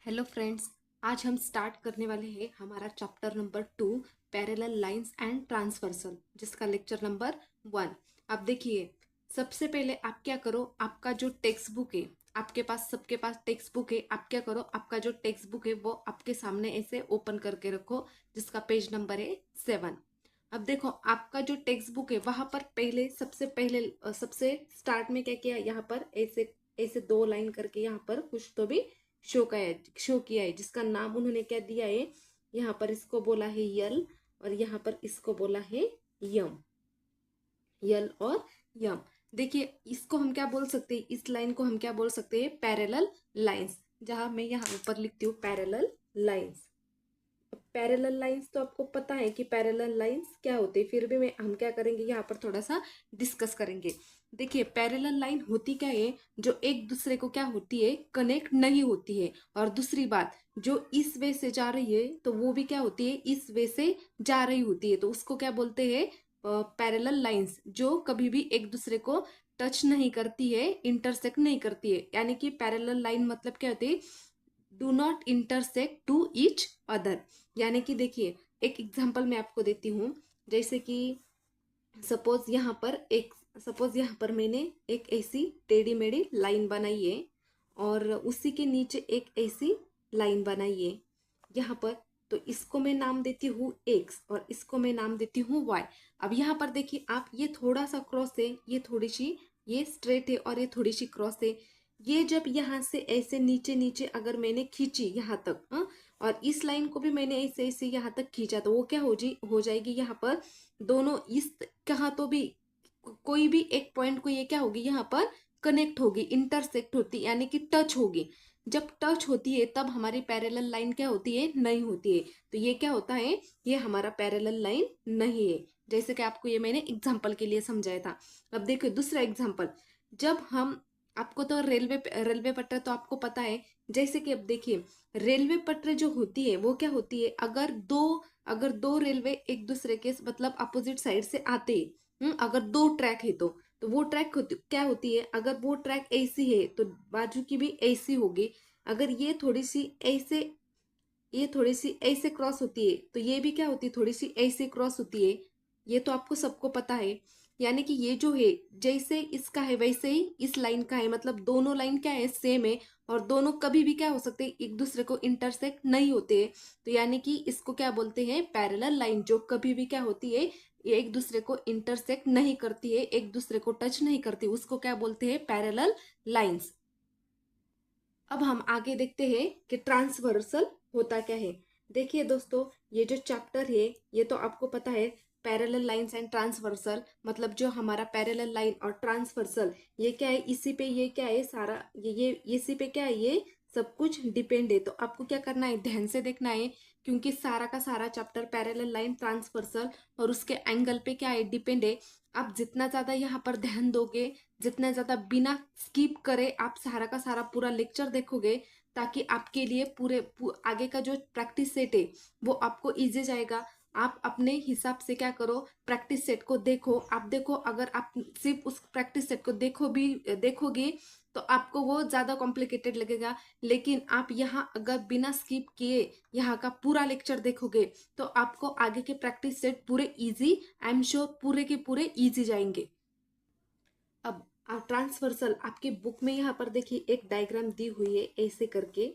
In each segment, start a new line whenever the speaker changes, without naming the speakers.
Hello friends. आज हम start करने वाले हैं हमारा chapter number 2 parallel lines and transversal, जिसका लेक्चर नंबर 1। अब देखिए, सबसे पहले आप क्या करो, आपका जो टेक्स्ट बुक है, आपके पास सबके पास टेक्स्ट बुक है, आप क्या करो, आपका जो टेक्स्ट बुक है वो आपके सामने ऐसे ओपन करके रखो, जिसका पेज नंबर है 7। अब देखो, आपका जो टेक्स्ट बुक है वहां पर पहले सबसे स्टार्ट में क्या किया, यहाँ पर ऐसे ऐसे 2 लाइन करके यहाँ पर कुछ तो भी शो किया है, जिसका नाम उन्होंने क्या दिया है, यहाँ पर इसको बोला है यल, और यहाँ पर इसको बोला है यम। यल और यम। देखिए, इसको हम क्या बोल सकते हैं, इस लाइन को हम क्या बोल सकते हैं, पैरेलल लाइंस। जहां मैं यहाँ ऊपर लिखती हूँ पैरेलल लाइंस। पैरेलल लाइंस तो आपको पता है कि पैरेलल लाइंस क्या होते हैं, फिर भी हम क्या करेंगे, यहाँ पर थोड़ा सा डिस्कस करेंगे। देखिए, पैरेलल लाइन होती क्या है, जो एक दूसरे को क्या होती है, कनेक्ट नहीं होती है। और दूसरी बात, जो इस वे से जा रही है तो वो भी क्या होती है, इस वे से जा रही होती है, तो उसको क्या बोलते हैं, पैरेलल लाइंस, जो कभी भी एक दूसरे को टच नहीं करती है, इंटरसेक्ट नहीं करती है। यानी कि पैरेलल लाइन मतलब क्या होती है, do not intersect to each other. यानी कि देखिए, एक एग्जांपल मैं आपको देती हूँ। जैसे कि सपोज यहाँ पर मैंने एक ऐसी टेढ़ी मेढ़ी लाइन बनाई है, और उसी के नीचे एक ऐसी लाइन बनाई है यहाँ पर। तो इसको मैं नाम देती हूँ एक्स, और इसको मैं नाम देती हूँ वाई। अब यहाँ पर देखिए आप, ये थोड़ा सा क्रॉस है, ये थोड़ी सी, ये स्ट्रेट है और ये थोड़ी सी क्रॉस है। ये जब यहाँ से ऐसे नीचे नीचे अगर मैंने खींची यहाँ तक, हाँ, और इस लाइन को भी मैंने ऐसे ऐसे यहाँ तक खींचा, तो वो क्या हो जाएगी, यहाँ पर दोनों इस कहाँ तो भी कोई भी एक पॉइंट को ये क्या होगी, यहाँ पर कनेक्ट होगी, इंटरसेक्ट होती, यानी कि टच होगी। जब टच होती है तब हमारी पैरेलल लाइन क्या होती है, नहीं होती है। तो ये क्या होता है, ये हमारा पैरेलल लाइन नहीं है। जैसे कि आपको ये मैंने एग्जाम्पल के लिए समझाया था। अब देखो दूसरा एग्जाम्पल। जब हम, आपको तो रेलवे पटरी तो आपको पता है। जैसे कि अब देखिए, रेलवे पटरी जो होती है वो क्या होती है, अगर दो रेलवे एक दूसरे के मतलब अपोजिट साइड से आते हैं, अगर 2 ट्रैक है तो वो ट्रैक क्या होती है, अगर वो ट्रैक ऐसी है तो बाजू की भी ऐसी होगी। अगर ये थोड़ी सी ऐसे क्रॉस होती है तो ये भी क्या होती है, थोड़ी सी ऐसे क्रॉस होती है। ये तो आपको सबको पता है। यानी कि ये जो है, जैसे इसका है वैसे ही इस लाइन का है, मतलब दोनों लाइन क्या है, सेम है। और दोनों कभी भी क्या हो सकते हैं, एक दूसरे को इंटरसेक्ट नहीं होते हैं। तो यानी कि इसको क्या बोलते हैं, पैरेलल लाइन, जो कभी भी क्या होती है, ये एक दूसरे को इंटरसेक्ट नहीं करती है, एक दूसरे को टच नहीं करती, उसको क्या बोलते हैं, पैरेलल लाइंस। अब हम आगे देखते हैं कि ट्रांसवर्सल होता क्या है। देखिए दोस्तों, ये जो चैप्टर है, ये तो आपको पता है, पैरेलल लाइंस एंड ट्रांसवर्सल, मतलब जो हमारा पैरेलल लाइन और ट्रांसवर्सल, ये क्या है, इसी पे ये क्या है सारा, ये इसी पे क्या है, ये सब कुछ डिपेंड है। तो आपको क्या करना है, ध्यान से देखना है, क्योंकि सारा का सारा चैप्टर पैरेलल लाइन, ट्रांसवर्सल और उसके एंगल पे क्या है, डिपेंड है। आप जितना ज्यादा यहाँ पर ध्यान दोगे, जितना ज्यादा बिना स्किप करे आप सारा का सारा पूरा लेक्चर देखोगे, ताकि आपके लिए आगे का जो प्रैक्टिस सेट है वो आपको इजी जाएगा। आप अपने हिसाब से क्या करो, प्रैक्टिस सेट को देखो। आप देखो, अगर आप सिर्फ उस प्रैक्टिस सेट को देखोगे तो आपको वो ज्यादा कॉम्प्लिकेटेड लगेगा। लेकिन आप यहाँ अगर बिना स्किप किए यहाँ का पूरा लेक्चर देखोगे तो आपको आगे के प्रैक्टिस सेट पूरे इजी, आई एम श्योर पूरे के पूरे इजी जाएंगे। अब ट्रांसवर्सल आपकी बुक में यहाँ पर देखिए एक डायग्राम दी हुई है ऐसे करके,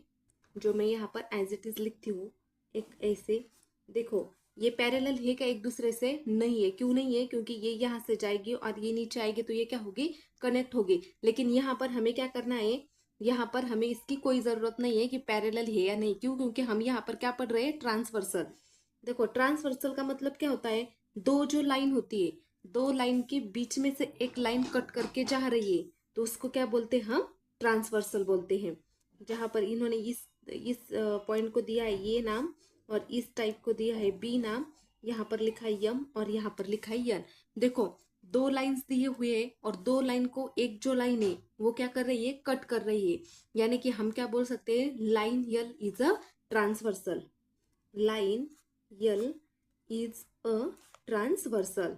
जो मैं यहाँ पर एज इट इज लिखती हूँ, एक ऐसे। देखो, ये पैरेलल है क्या एक दूसरे से, नहीं है। क्यों नहीं है, क्योंकि ये यहाँ से जाएगी और ये नीचे आएगी, तो ये क्या होगी, कनेक्ट होगी। लेकिन यहाँ पर हमें क्या करना है, यहाँ पर हमें इसकी कोई जरूरत नहीं है कि पैरेलल है या नहीं। क्यों, क्योंकि हम यहाँ पर क्या पढ़ रहे हैं, ट्रांसवर्सल। देखो, ट्रांसवर्सल का मतलब क्या होता है, दो जो लाइन होती है, 2 लाइन के बीच में से एक लाइन कट करके जा रही है, तो उसको क्या बोलते हैं, हम ट्रांसवर्सल बोलते हैं। जहां पर इन्होंने इस पॉइंट को दिया है ये नाम, और इस टाइप को दिया है बी नाम। यहाँ पर लिखा है यम और यहाँ पर लिखा है यन। देखो, 2 लाइंस दिए हुए हैं, और 2 लाइन को एक जो लाइन है वो क्या कर रही है, कट कर रही है। यानी कि हम क्या बोल सकते हैं, line L is a transversal. Line L is a transversal.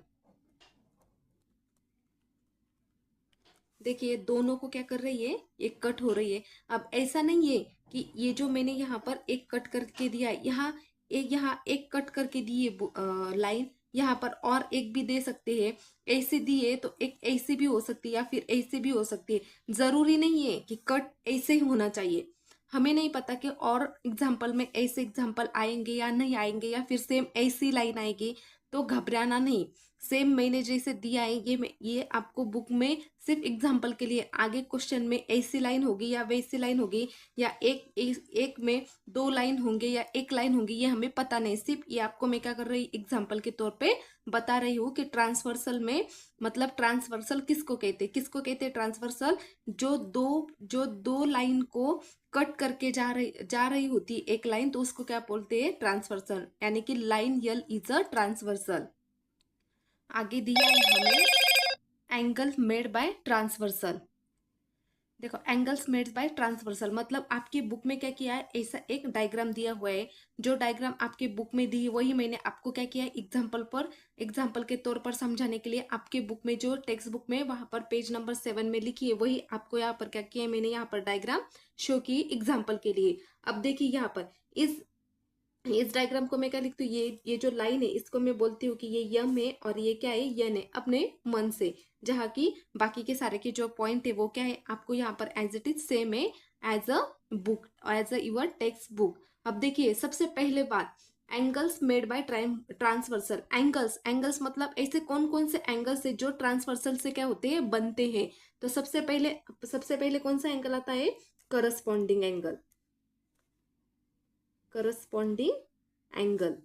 देखिए, दोनों को क्या कर रही है, एक कट हो रही है। अब ऐसा नहीं है कि ये जो मैंने यहाँ पर एक कट करके दिया है, यहाँ एक कट करके दी है लाइन, यहाँ पर और एक भी दे सकते हैं। ऐसे दिए तो एक ऐसे भी हो सकती है या फिर ऐसे भी हो सकती है। जरूरी नहीं है कि कट ऐसे ही होना चाहिए। हमें नहीं पता कि और एग्जाम्पल में ऐसे एग्जाम्पल आएंगे या नहीं आएंगे, या फिर सेम ऐसी लाइन आएगी, तो घबराना नहीं। सेम मैंने जैसे दिया है ये आपको बुक में सिर्फ एग्जाम्पल के लिए, आगे क्वेश्चन में ऐसी लाइन होगी या वैसी लाइन होगी, या एक में दो लाइन होंगे या एक लाइन होंगी, ये हमें पता नहीं। सिर्फ ये आपको मैं क्या कर रही एग्जाम्पल के तौर पे बता रही हूँ कि ट्रांसवर्सल में मतलब ट्रांसवर्सल किसको कहते हैं ट्रांसवर्सल, जो दो लाइन को कट करके जा रही होती है एक लाइन, तो उसको क्या बोलते हैं ट्रांसवर्सल, यानी कि line L is a transversal. आगे दिया है हमें एंगल मेड बाय ट्रांसवर्सल। देखो एंगल्स मेड बाय ट्रांसवर्सल मतलब आपकी बुक में क्या किया है, ऐसा एक डायग्राम दिया हुआ है। जो डायग्राम आपके बुक में दी है वही मैंने आपको क्या किया है एग्जाम्पल के तौर पर समझाने के लिए आपके बुक में जो टेक्स्ट बुक में वहां पर पेज नंबर 7 में लिखी है, वही आपको यहाँ पर क्या किया है, मैंने यहाँ पर डायग्राम शो की एग्जाम्पल के लिए। अब देखिए यहाँ पर इस डायग्राम को मैं क्या लिखती हूँ, ये जो लाइन है इसको मैं बोलती हूँ कि ये यम है और ये क्या है, यन है, अपने मन से। जहाँ की बाकी के सारे के जो पॉइंट है वो क्या है, आपको यहाँ पर एज इट इज सेम है as a book, as a your text book. अब देखिए सबसे पहले बात, angles made by transversal. Angles मतलब ऐसे कौन कौन से एंगल्स है जो ट्रांसवर्सल से क्या होते हैं, बनते हैं। तो सबसे पहले कौन सा एंगल आता है, करस्पॉन्डिंग एंगल। Corresponding angle.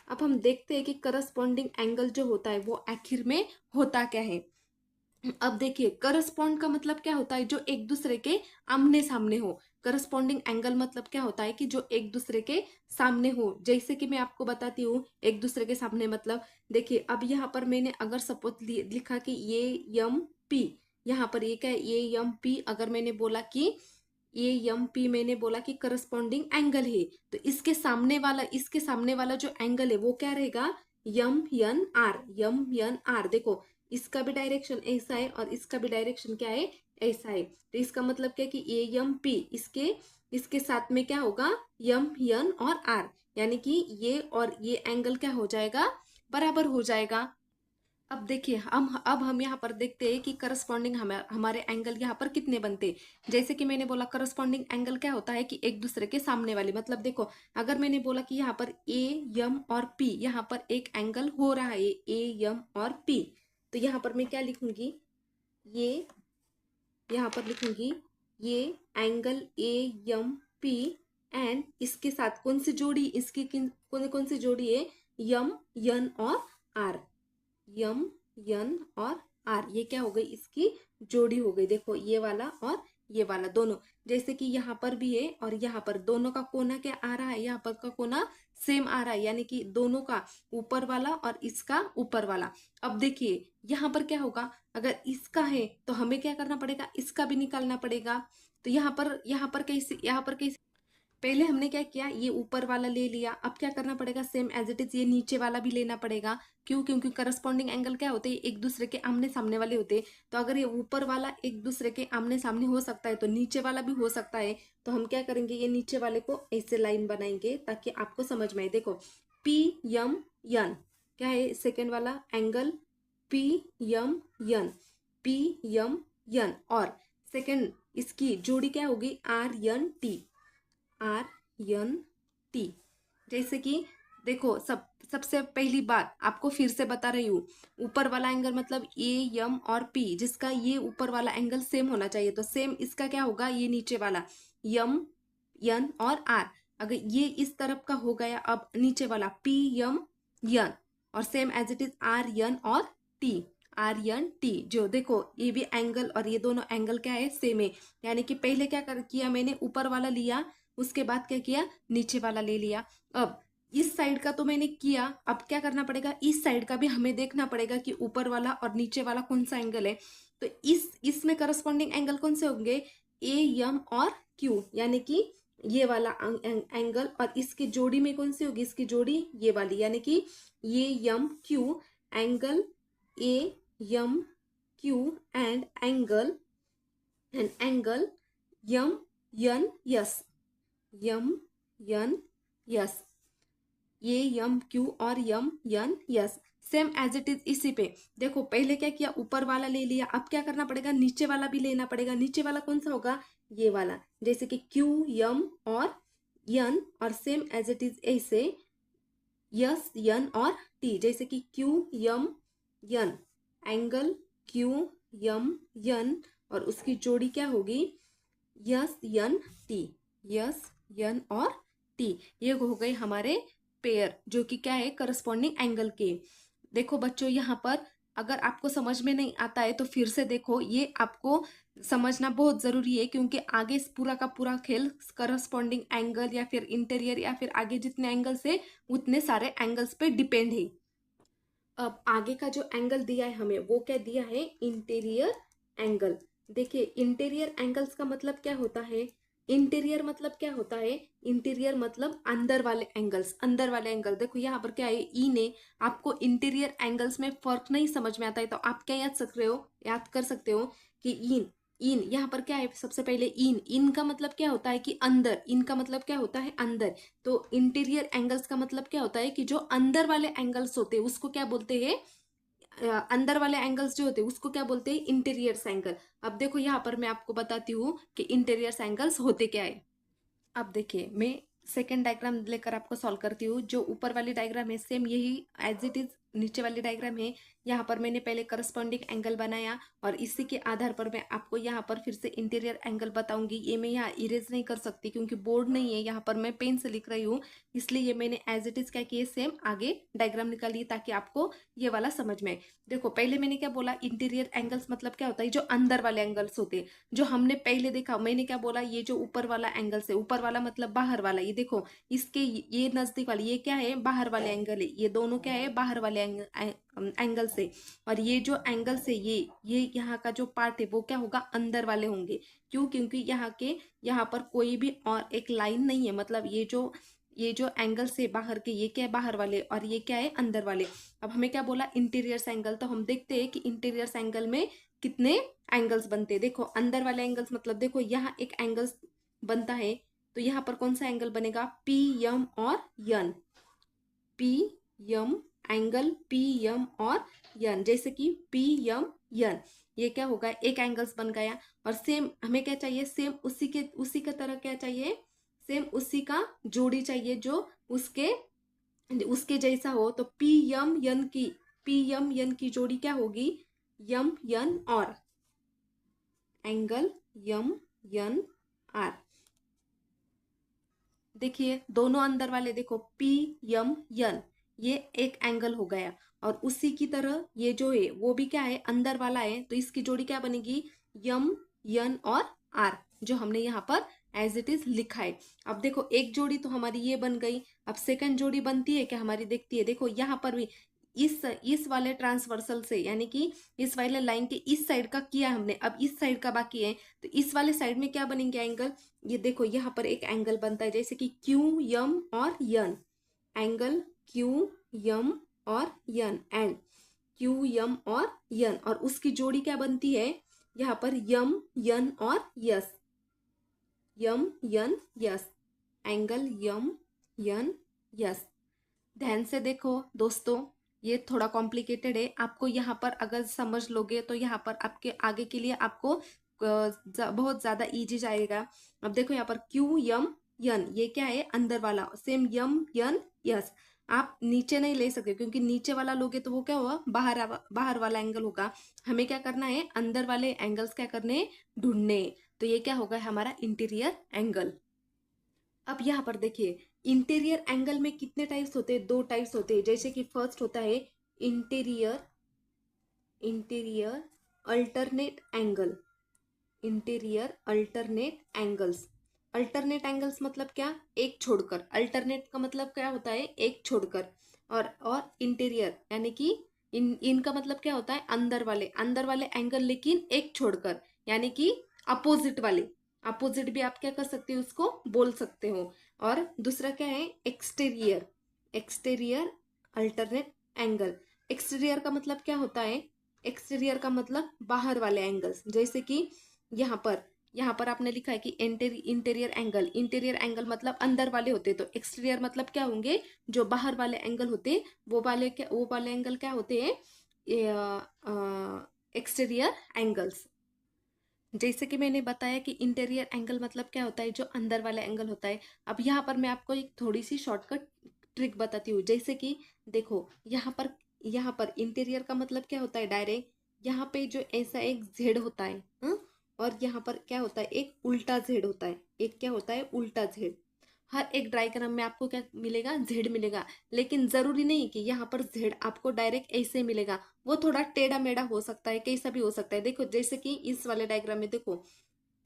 अब हम देखते हैं कि करस्पॉन्डिंग एंगल जो होता है वो आखिर में होता क्या है। अब देखिए करस्पॉन्ड का मतलब क्या होता है, जो एक दूसरे के आमने सामने हो। करस्पॉन्डिंग एंगल मतलब क्या होता है कि जो एक दूसरे के सामने हो। जैसे कि मैं आपको बताती हूँ एक दूसरे के सामने मतलब, देखिए अब यहाँ पर मैंने अगर सपोज लिखा कि ये यम पी, यहाँ पर ये क्या है, ये यम पी, अगर मैंने बोला कि ये यम पी मैंने बोला कि करस्पॉन्डिंग एंगल है, तो इसके सामने वाला जो एंगल है वो क्या रहेगा, यम N R. M N are देखो, इसका भी डायरेक्शन ऐसा है और इसका भी डायरेक्शन क्या है, ऐसा है। तो इसका मतलब क्या है कि ए यम पी, इसके साथ में क्या होगा, यम यन और आर, यानी कि ये और ये एंगल क्या हो जाएगा, बराबर हो जाएगा। अब देखिए हम यहाँ पर देखते हैं कि करस्पॉन्डिंग हमारे एंगल यहाँ पर कितने बनते हैं। जैसे कि मैंने बोला करस्पॉन्डिंग एंगल क्या होता है कि एक दूसरे के सामने वाले, मतलब देखो अगर मैंने बोला कि यहाँ पर ए यम और पी, यहाँ पर एक एंगल हो रहा है ए यम और पी, तो यहाँ पर मैं क्या लिखूंगी, ये यहाँ पर लिखूंगी ये angle A M P, and इसके साथ कौन सी जोड़ी, इसकी कौन सी जोड़ी है, यम यन और आर। यम यन और आर, ये क्या हो गई, इसकी जोड़ी हो गई। देखो ये वाला और ये वाला दोनों, जैसे कि यहाँ पर भी है और यहाँ पर दोनों का कोना क्या आ रहा है, यहाँ पर का कोना सेम आ रहा है, यानी कि दोनों का ऊपर वाला और इसका ऊपर वाला। अब देखिए यहाँ पर क्या होगा, अगर इसका है तो हमें क्या करना पड़ेगा, इसका भी निकालना पड़ेगा। तो यहाँ पर कैसे पहले हमने क्या किया, ये ऊपर वाला ले लिया, अब क्या करना पड़ेगा, सेम एज इट इज ये नीचे वाला भी लेना पड़ेगा। क्यों, क्योंकि करस्पॉन्डिंग एंगल क्या होते हैं, एक दूसरे के आमने सामने वाले होते हैं। तो अगर ये ऊपर वाला एक दूसरे के आमने सामने हो सकता है तो नीचे वाला भी हो सकता है। तो हम क्या करेंगे, ये नीचे वाले को ऐसे लाइन बनाएंगे ताकि आपको समझ में आए। देखो पी यम यन क्या है, सेकेंड वाला एंगल पी यम यन, पी यम यन, और सेकेंड इसकी जोड़ी क्या होगी, are N T, are N T. जैसे कि देखो सबसे पहली बात आपको फिर से बता रही हूँ, ऊपर वाला एंगल मतलब ए यम और पी, जिसका ये ऊपर वाला एंगल सेम होना चाहिए। तो सेम इसका क्या होगा, ये नीचे वाला यम यन और आर, अगर ये इस तरफ का हो गया, अब नीचे वाला पी यम यन, और same as it is R N और टी, आर यन टी। जो देखो ये भी एंगल और ये दोनों एंगल क्या है, सेम है। यानी कि पहले क्या किया मैंने, ऊपर वाला लिया, उसके बाद क्या किया, नीचे वाला ले लिया। अब इस साइड का तो मैंने किया, अब क्या करना पड़ेगा, इस साइड का भी हमें देखना पड़ेगा कि ऊपर वाला और नीचे वाला कौन सा एंगल है। तो इसमें करस्पॉन्डिंग एंगल कौन से होंगे, ए यम और क्यू, यानी कि ये वाला एंगल, और इसकी जोड़ी में कौन सी होगी, इसकी जोड़ी ये वाली, यानी कि ये M Q angle A M Q and angle M N S, M N S, ये यम क्यू और M N S, same as it is इसी पे। देखो पहले क्या किया, ऊपर वाला ले लिया, अब क्या करना पड़ेगा, नीचे वाला भी लेना पड़ेगा। नीचे वाला कौन सा होगा, ये वाला, जैसे कि क्यू यम और यन, और सेम एज इट इज ऐसे यस यन और टी, जैसे कि क्यू यम यन, एंगल क्यू यम यन, और उसकी जोड़ी क्या होगी, यस यन टी, यस यन और टी। ये हो गए हमारे पेयर, जो कि क्या है, करस्पॉन्डिंग एंगल के। देखो बच्चों, यहाँ पर अगर आपको समझ में नहीं आता है तो फिर से देखो, ये आपको समझना बहुत जरूरी है, क्योंकि आगे इस पूरा का पूरा खेल करस्पॉन्डिंग एंगल या फिर इंटीरियर या फिर आगे जितने एंगल्स है उतने सारे एंगल्स पे डिपेंड है। अब आगे का जो एंगल दिया है हमें, वो क्या दिया है, इंटीरियर एंगल। देखिए इंटीरियर एंगल्स का मतलब क्या होता है, इंटीरियर मतलब क्या होता है, इंटीरियर मतलब अंदर वाले एंगल्स, अंदर वाले एंगल। देखो यहाँ पर क्या है, ई ने आपको इंटीरियर एंगल्स में फर्क नहीं समझ में आता है तो आप क्या याद कर सकते हो कि इन इन यहाँ पर क्या है, सबसे पहले इन, इन का मतलब क्या होता है कि अंदर, इन का मतलब क्या होता है अंदर। तो इंटीरियर एंगल्स का मतलब क्या होता है कि जो अंदर वाले एंगल्स होते हैं उसको क्या बोलते हैं, अंदर वाले एंगल्स जो होते हैं उसको क्या बोलते हैं, इंटीरियर एंगल। अब देखो यहाँ पर मैं आपको बताती हूँ कि इंटीरियर एंगल्स होते क्या है। अब देखिए मैं सेकेंड डायग्राम लेकर आपको सॉल्व करती हूँ। जो ऊपर वाली डायग्राम है सेम यही एज इट इज नीचे वाली डायग्राम है। यहाँ पर मैंने पहले करस्पॉन्डिंग एंगल बनाया और इसी के आधार पर मैं आपको यहाँ पर फिर से इंटीरियर एंगल बताऊंगी। ये मैं यहाँ इरेज नहीं कर सकती क्योंकि बोर्ड नहीं है, यहाँ पर मैं पेन से लिख रही हूँ, इसलिए ये मैंने एज इट इज क्या किए, सेम आगे डायग्राम निकाली ताकि आपको ये वाला समझ में आए। देखो पहले मैंने क्या बोला, इंटीरियर एंगल्स मतलब क्या होता है, जो अंदर वाले एंगल्स होते हैं। जो हमने पहले देखा, मैंने क्या बोला, ये जो ऊपर वाला एंगल है, ऊपर वाला मतलब बाहर वाला, ये देखो इसके ये नजदीक वाली, ये क्या है, बाहर वाले एंगल है, ये दोनों क्या है, बाहर वाले एंगल से। और ये जो एंगल से ये यहाँ का जो पार्ट है वो क्या होगा, अंदर वाले होंगे। क्यों, क्योंकि यहाँ पर कोई भी और एक लाइन नहीं है, मतलब ये जो एंगल से बाहर के, ये क्या है, बाहर वाले, और ये क्या है, अंदर वाले। अब हमें क्या बोला, इंटीरियर एंगल, तो हम देखते हैं कि इंटीरियर एंगल में कितने एंगल्स बनते हैं। देखो अंदर वाले एंगल्स मतलब, देखो यहाँ एक एंगल्स बनता है, तो यहाँ पर कौन सा एंगल बनेगा, पी एम और N, P M, angle P M और यन, जैसे कि पी एम यन, ये क्या होगा, एक एंगल्स बन गया। और सेम हमें क्या चाहिए, सेम उसी का तरह क्या चाहिए, सेम उसी का जोड़ी चाहिए जो उसके उसके जैसा हो। तो पी एम यन की जोड़ी क्या होगी, यम यन और, एंगल यम यन आर। देखिए दोनों अंदर वाले, देखो पी यम यन, ये एक एंगल हो गया। और उसी की तरह ये जो है वो भी क्या है, अंदर वाला है, तो इसकी जोड़ी क्या बनेगी, यम यन और आर, जो हमने यहाँ पर एज इट इज लिखा है। अब देखो एक जोड़ी तो हमारी ये बन गई। अब सेकंड जोड़ी बनती है क्या हमारी, देखती है, देखो यहाँ पर भी इस वाले ट्रांसवर्सल से, यानी कि इस वाले लाइन के इस साइड का किया हमने, अब इस साइड का बाकी है, तो इस वाले साइड में क्या बनेंगे एंगल, ये देखो यहाँ पर एक एंगल बनता है, जैसे कि क्यू यम और यन, एंगल क्यू यम और यन, एंड क्यू यम और यन, और उसकी जोड़ी क्या बनती है, यहाँ पर यम यन और yes, M N yes, angle M N yes. ध्यान से देखो दोस्तों, ये थोड़ा कॉम्प्लिकेटेड है, आपको यहाँ पर अगर समझ लोगे तो यहाँ पर आपके आगे के लिए आपको बहुत ज्यादा इजी जाएगा। अब देखो यहाँ पर क्यू यम यन, ये क्या है, अंदर वाला, सेम यम यन यस। आप नीचे नहीं ले सकते क्योंकि नीचे वाला लोगे तो वो क्या होगा, बाहर वाला एंगल होगा। हमें क्या करना है, अंदर वाले एंगल्स क्या करने, ढूंढने। तो ये क्या होगा, हमारा इंटीरियर एंगल। अब यहाँ पर देखिए इंटीरियर एंगल में कितने टाइप्स होते हैं, दो टाइप्स होते हैं। जैसे कि फर्स्ट होता है interior interior alternate angle, interior alternate angles. Alternate angles मतलब क्या, एक छोड़कर, अल्टरनेट का मतलब क्या होता है, एक छोड़कर। और इंटीरियर यानी कि इनका मतलब क्या होता है, अंदर वाले एंगल, लेकिन एक छोड़कर, यानी कि अपोजिट वाले। अपोजिट भी आप क्या कर सकते हो, उसको बोल सकते हो। और दूसरा क्या है, exterior, exterior alternate angle. Exterior का मतलब क्या होता है, एक्सटीरियर का मतलब बाहर वाले एंगल्स, जैसे कि यहाँ पर यहाँ पर आपने लिखा है कि इंटीरियर एंगल मतलब अंदर वाले होते, तो एक्सटीरियर मतलब क्या होंगे, जो बाहर वाले एंगल होते, वो वाले एंगल क्या होते हैं, एक्सटीरियर एंगल्स। जैसे कि मैंने बताया कि इंटीरियर एंगल मतलब क्या होता है, जो अंदर वाला एंगल होता है। अब यहाँ पर मैं आपको एक थोड़ी सी शॉर्टकट ट्रिक बताती हूँ। जैसे कि देखो, यहाँ पर इंटीरियर का मतलब क्या होता है, डायरेक्ट यहाँ पे जो ऐसा एक जेड होता है, और यहाँ पर क्या होता है, एक उल्टा जेड होता है, एक क्या होता है, उल्टा जेड। हर एक डायग्राम में आपको क्या मिलेगा, जेड मिलेगा। लेकिन जरूरी नहीं कि यहाँ पर जेड आपको डायरेक्ट ऐसे मिलेगा, वो थोड़ा टेढ़ा मेढ़ा हो सकता है, कैसा भी हो सकता है। देखो जैसे कि इस वाले डायग्राम में देखो,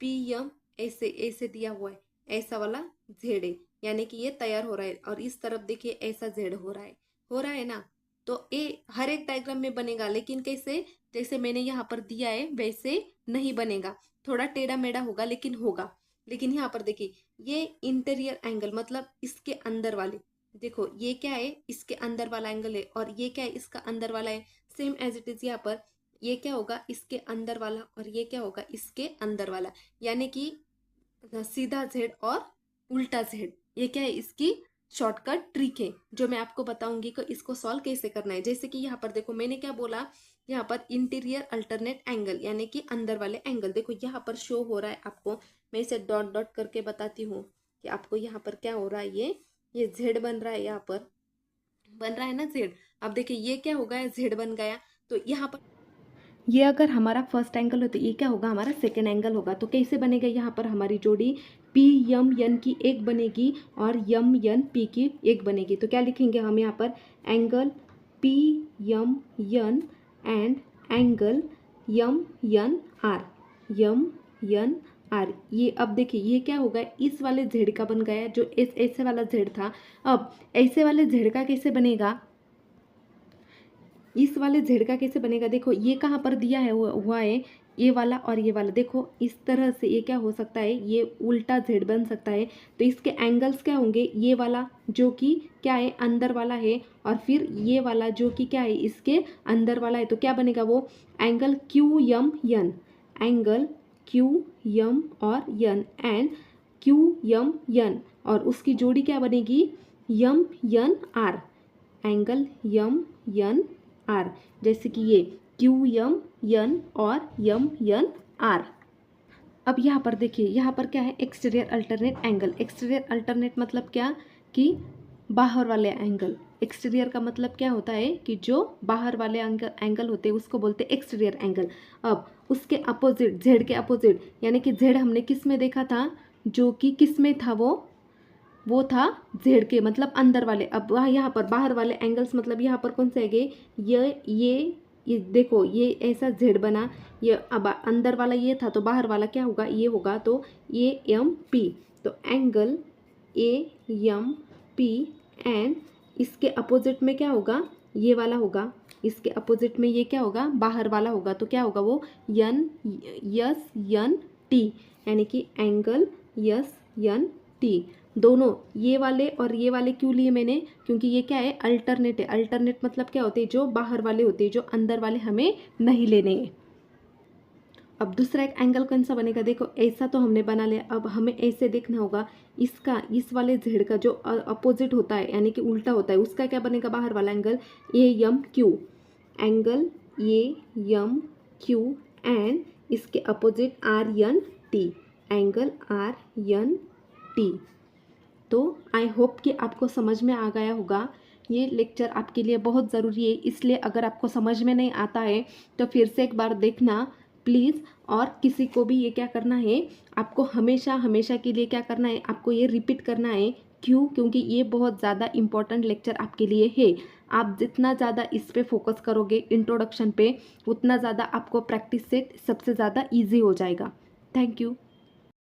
पी एम ऐसे ऐसे दिया हुआ है, ऐसा वाला जेड है, यानी कि ये तैयार हो रहा है। और इस तरफ देखिए ऐसा जेड हो रहा है ना। तो ये हर एक डायग्राम में बनेगा, लेकिन कैसे, जैसे मैंने यहाँ पर दिया है वैसे नहीं बनेगा, थोड़ा टेढ़ा मेढ़ा होगा, लेकिन होगा। लेकिन यहाँ पर देखिए, ये इंटीरियर एंगल मतलब इसके अंदर वाले, देखो ये क्या है, इसके अंदर वाला एंगल है, और ये क्या है, इसका अंदर वाला है। सेम एज इट इज यहाँ पर ये क्या होगा, इसके अंदर वाला, और ये क्या होगा, इसके अंदर वाला। यानी कि सीधा जेड और उल्टा जेड, ये क्या है, इसकी शॉर्टकट ट्रिक है, जो मैं आपको बताऊंगी कि इसको सॉल्व कैसे करना है। जैसे कि यहाँ पर देखो, मैंने क्या बोला, यहाँ पर इंटीरियर अल्टरनेट एंगल यानी कि अंदर वाले एंगल, देखो यहाँ पर शो हो रहा है आपको। मैं इसे डॉट डॉट करके बताती हूँ कि आपको यहाँ पर क्या हो रहा है, ये जेड बन रहा है, यहाँ पर बन रहा है ना जेड। अब देखिए ये क्या हो गया, जेड बन गया। तो यहाँ पर ये अगर हमारा फर्स्ट एंगल हो तो ये क्या होगा, हमारा सेकेंड एंगल होगा। तो कैसे बनेगा, यहाँ पर हमारी जोड़ी पी यम यन की एक बनेगी और यम यन पी की एक बनेगी। तो क्या लिखेंगे हम यहाँ पर, angle P M N and angle M N R, M N R. ये अब देखिए ये क्या होगा, इस वाले जेड का बन गया, जो ऐसे वाला जेड था। अब ऐसे वाले जेड का कैसे बनेगा, इस वाले जेड का कैसे बनेगा, देखो ये कहाँ पर दिया है, हुआ है ये वाला और ये वाला। देखो इस तरह से ये क्या हो सकता है, ये उल्टा जेड बन सकता है। तो इसके एंगल्स क्या होंगे, ये वाला जो कि क्या है, अंदर वाला है, और फिर ये वाला जो कि क्या है, इसके अंदर वाला है। तो क्या बनेगा वो, एंगल क्यू यम यन, एंगल क्यू यम और यन एंड क्यू यम यन, और उसकी जोड़ी क्या बनेगी, M N R, angle M N R. जैसे कि ये क्यू यम यन और यम यन आर। अब यहाँ पर देखिए, यहाँ पर क्या है, exterior alternate angle. Exterior alternate मतलब क्या, कि बाहर वाले एंगल। एक्सटीरियर का मतलब क्या होता है, कि जो बाहर वाले एंगल होते हैं उसको बोलते हैं एक्सटीरियर एंगल। अब उसके अपोजिट, जेड के अपोजिट, यानी कि जेड हमने किस में देखा था, जो कि किस में था, वो था जेड के मतलब अंदर वाले। अब वहाँ यहाँ पर बाहर वाले एंगल्स मतलब यहाँ पर कौन से है, ये देखो ये ऐसा जेड बना, ये अब अंदर वाला ये था, तो बाहर वाला क्या होगा, ये होगा। तो ए एम पी, तो angle A M P and इसके अपोजिट में क्या होगा, ये वाला होगा। इसके अपोजिट में ये क्या होगा, बाहर वाला होगा। तो क्या होगा वो, यन यस यन टी, यानी कि एंगल यस यन टी। दोनों ये वाले और ये वाले क्यों लिए मैंने, क्योंकि ये क्या है, अल्टरनेट है। अल्टरनेट मतलब क्या होते हैं, जो बाहर वाले होते हैं, जो अंदर वाले हमें नहीं लेने हैं। अब दूसरा एक एंगल कौन सा बनेगा, देखो ऐसा तो हमने बना लिया। अब हमें ऐसे देखना होगा, इसका इस वाले जेड का जो अपोजिट होता है यानी कि उल्टा होता है, उसका क्या बनेगा, बाहर वाला angle A M Q, angle A M Q and इसके opposite R N T, angle R N T. तो आई होप कि आपको समझ में आ गया होगा। ये लेक्चर आपके लिए बहुत ज़रूरी है, इसलिए अगर आपको समझ में नहीं आता है तो फिर से एक बार देखना प्लीज़। और किसी को भी ये क्या करना है, आपको हमेशा हमेशा के लिए क्या करना है, आपको ये रिपीट करना है। क्यों, क्योंकि ये बहुत ज़्यादा इम्पॉर्टेंट लेक्चर आपके लिए है। आप जितना ज़्यादा इस पे फोकस करोगे इंट्रोडक्शन पे, उतना ज़्यादा आपको प्रैक्टिस से सबसे ज़्यादा ईजी हो जाएगा। Thank you.